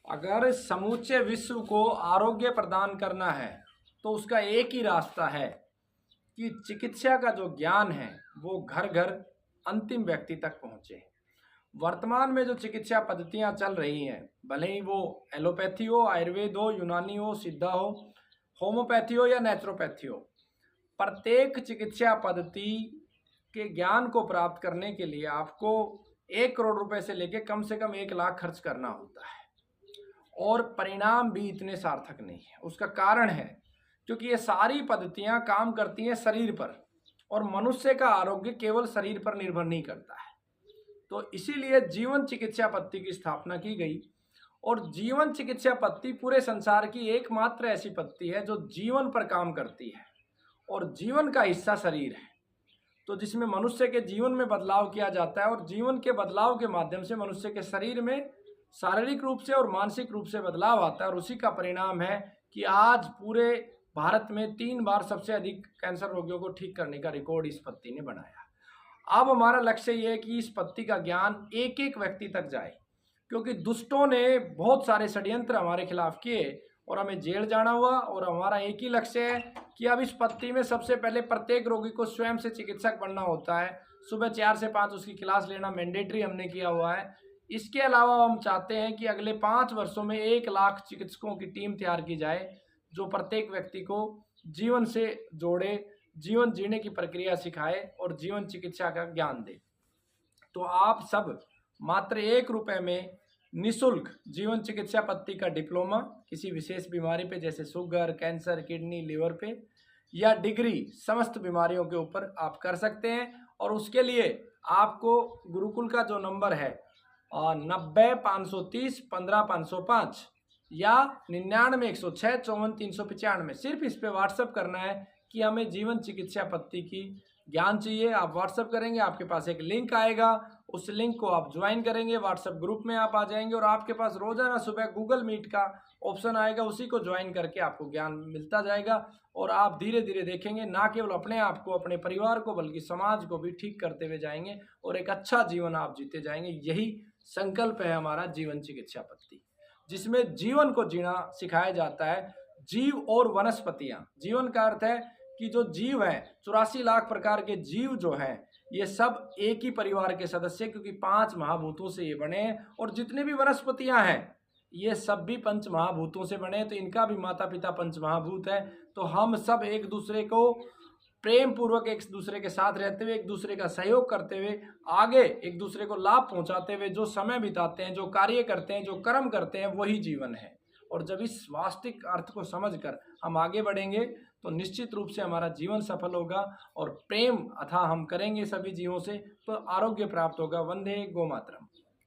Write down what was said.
अगर समूचे विश्व को आरोग्य प्रदान करना है तो उसका एक ही रास्ता है कि चिकित्सा का जो ज्ञान है वो घर घर अंतिम व्यक्ति तक पहुंचे। वर्तमान में जो चिकित्सा पद्धतियां चल रही हैं, भले ही वो एलोपैथी हो, आयुर्वेद हो, यूनानी हो, सिद्धा हो, होम्योपैथी हो या नेचुरोपैथी हो, प्रत्येक चिकित्सा पद्धति के ज्ञान को प्राप्त करने के लिए आपको 1 करोड़ रुपए से लेकर कम से कम 1 लाख खर्च करना होता है और परिणाम भी इतने सार्थक नहीं है। उसका कारण है क्योंकि ये सारी पद्धतियां काम करती हैं शरीर पर और मनुष्य का आरोग्य केवल शरीर पर निर्भर नहीं करता है। तो इसीलिए जीवन चिकित्सा पद्धति की स्थापना की गई और जीवन चिकित्सा पद्धति पूरे संसार की एकमात्र ऐसी पद्धति है जो जीवन पर काम करती है और जीवन का हिस्सा शरीर है। तो जिसमें मनुष्य के जीवन में बदलाव किया जाता है और जीवन के बदलाव के माध्यम से मनुष्य के शरीर में शारीरिक रूप से और मानसिक रूप से बदलाव आता है और उसी का परिणाम है कि आज पूरे भारत में 3 बार सबसे अधिक कैंसर रोगियों को ठीक करने का रिकॉर्ड इस पद्धति ने बनाया। अब हमारा लक्ष्य ये है कि इस पद्धति का ज्ञान एक एक व्यक्ति तक जाए, क्योंकि दुष्टों ने बहुत सारे षड्यंत्र हमारे खिलाफ किए और हमें जेल जाना हुआ। और हमारा एक ही लक्ष्य है कि अब इस पद्धति में सबसे पहले प्रत्येक रोगी को स्वयं से चिकित्सक बनना होता है। सुबह 4 से 5 उसकी क्लास लेना मैंडेटरी हमने किया हुआ है। इसके अलावा हम चाहते हैं कि अगले 5 वर्षों में 1 लाख चिकित्सकों की टीम तैयार की जाए जो प्रत्येक व्यक्ति को जीवन से जोड़े, जीवन जीने की प्रक्रिया सिखाए और जीवन चिकित्सा का ज्ञान दे। तो आप सब मात्र 1 रुपये में निःशुल्क जीवन चिकित्सा पद्धति का डिप्लोमा किसी विशेष बीमारी पे जैसे शुगर, कैंसर, किडनी, लिवर पे या डिग्री समस्त बीमारियों के ऊपर आप कर सकते हैं। और उसके लिए आपको गुरुकुल का जो नंबर है 90-530-15-505 या 99-106-54-395 सिर्फ इस पे व्हाट्सअप करना है कि हमें जीवन चिकित्सा पद्धति की ज्ञान चाहिए। आप व्हाट्सअप करेंगे, आपके पास एक लिंक आएगा, उस लिंक को आप ज्वाइन करेंगे, व्हाट्सअप ग्रुप में आप आ जाएंगे और आपके पास रोजाना सुबह गूगल मीट का ऑप्शन आएगा, उसी को ज्वाइन करके आपको ज्ञान मिलता जाएगा और आप धीरे धीरे देखेंगे ना केवल अपने आप को, अपने परिवार को, बल्कि समाज को भी ठीक करते हुए जाएंगे और एक अच्छा जीवन आप जीते जाएंगे। यही संकल्प है हमारा जीवन चिकित्सा पद्धति, जिसमें जीवन को जीना सिखाया जाता है। जीव और वनस्पतियां, जीवन का अर्थ है कि जो जीव हैं 84 लाख प्रकार के जीव जो हैं ये सब एक ही परिवार के सदस्य, क्योंकि 5 महाभूतों से ये बने हैं और जितने भी वनस्पतियां हैं ये सब भी 5 महाभूतों से बने हैं। तो इनका भी माता पिता 5 महाभूत है। तो हम सब एक दूसरे को प्रेम पूर्वक एक दूसरे के साथ रहते हुए, एक दूसरे का सहयोग करते हुए, आगे एक दूसरे को लाभ पहुंचाते हुए जो समय बिताते हैं, जो कार्य करते हैं, जो कर्म करते हैं, वही जीवन है। और जब इस वास्तविक अर्थ को समझकर हम आगे बढ़ेंगे तो निश्चित रूप से हमारा जीवन सफल होगा और प्रेम अथाह हम करेंगे सभी जीवों से तो आरोग्य प्राप्त होगा। वंदे गो मातरम।